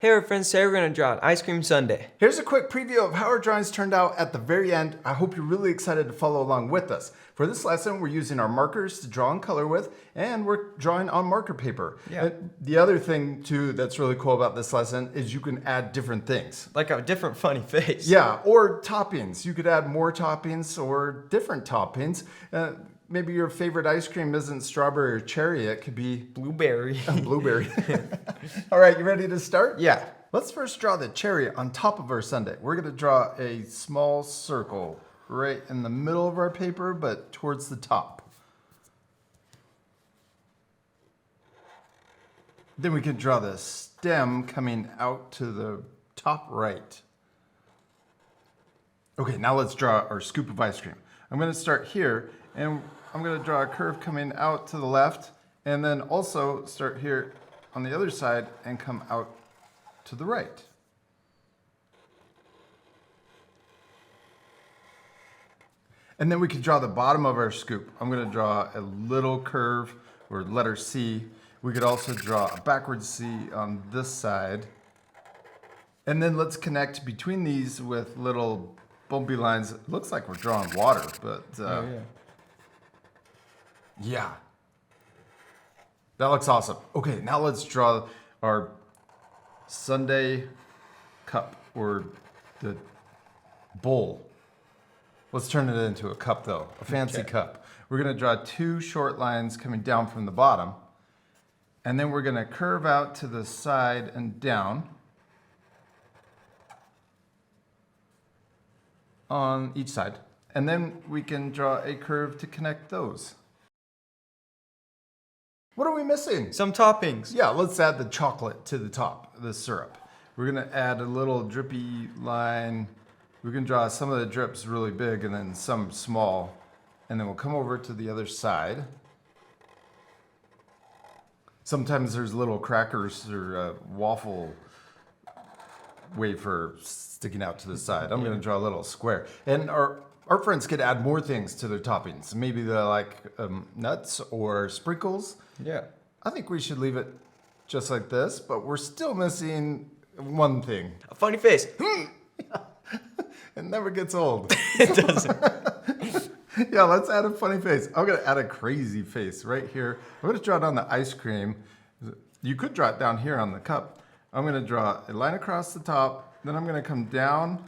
Hey our friends, today we're going to draw an ice cream sundae. Here's a quick preview of how our drawings turned out at the very end. I hope you're really excited to follow along with us. For this lesson, we're using our markers to draw and color with, and we're drawing on marker paper. Yeah. And the other thing too that's really cool about this lesson is you can add different things. Like a different funny face. Yeah, or toppings. You could add more toppings or different toppings. Maybe your favorite ice cream isn't strawberry or cherry. It could be Blueberry. blueberry. All right, you ready to start? Yeah. Let's first draw the cherry on top of our sundae. We're gonna draw a small circle right in the middle of our paper, but towards the top. Then we can draw the stem coming out to the top right. Okay, now let's draw our scoop of ice cream. I'm gonna start here, and I'm gonna draw a curve coming out to the left, and then also start here on the other side and come out to the right. And then we can draw the bottom of our scoop. I'm gonna draw a little curve, or letter C. We could also draw a backward C on this side. And then let's connect between these with little bumpy lines. It looks like we're drawing water, but yeah. That looks awesome. Okay, now let's draw our sundae cup, or the bowl. Let's turn it into a cup though, a fancy cup. We're gonna draw two short lines coming down from the bottom, and then we're gonna curve out to the side and down on each side. And then we can draw a curve to connect those. What are we missing? Some toppings. Yeah, let's add the chocolate to the top, the syrup. We're gonna add a little drippy line. We can draw some of the drips really big and then some small. And then we'll come over to the other side. Sometimes there's little crackers or waffle wafer sticking out to the side. I'm gonna draw a little square. And our friends could add more things to their toppings. Maybe they like nuts or sprinkles. Yeah. I think we should leave it just like this, but we're still missing one thing. A funny face. It never gets old. It doesn't. Yeah, let's add a funny face. I'm gonna add a crazy face right here. I'm gonna draw it on the ice cream. You could draw it down here on the cup. I'm gonna draw a line across the top, then I'm gonna come down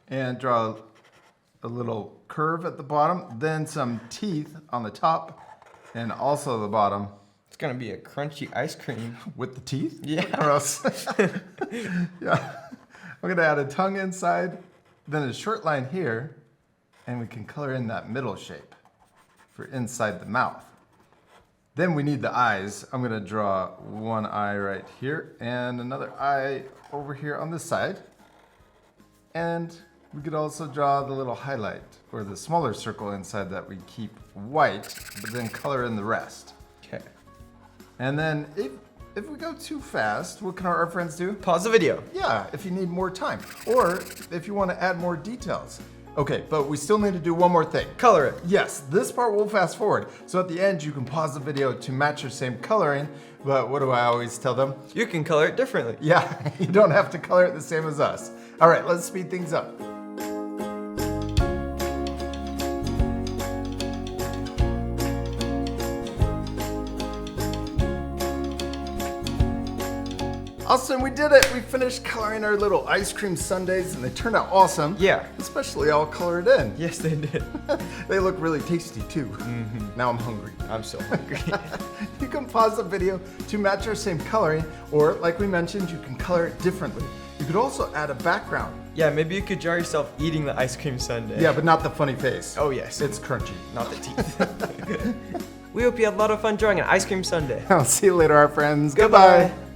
and draw a little curve at the bottom, then some teeth on the top and also the bottom. It's going to be a crunchy ice cream. With the teeth? Yeah. Or else. Yeah. I'm gonna add a tongue inside, then a short line here, and we can color in that middle shape for inside the mouth. Then we need the eyes. I'm gonna draw one eye right here and another eye over here on this side. And we could also draw the little highlight, or the smaller circle inside that we keep white, but then color in the rest. Okay. And then if we go too fast, what can our friends do? Pause the video. Yeah, if you need more time, or if you want to add more details. Okay, but we still need to do one more thing. Color it. Yes, this part we'll fast forward. So at the end, you can pause the video to match your same coloring, but what do I always tell them? You can color it differently. Yeah, you don't have to color it the same as us. All right, let's speed things up. Austin, we did it! We finished coloring our little ice cream sundaes and they turned out awesome. Yeah. Especially all colored in. Yes, they did. They look really tasty too. Now I'm hungry. I'm so hungry. You can pause the video to match our same coloring, or like we mentioned, you can color it differently. You could also add a background. Yeah, maybe you could draw yourself eating the ice cream sundae. Yeah, but not the funny face. Oh, yes. It's crunchy. Not the teeth. We hope you had a lot of fun drawing an ice cream sundae. I'll see you later, our friends. Goodbye. Goodbye.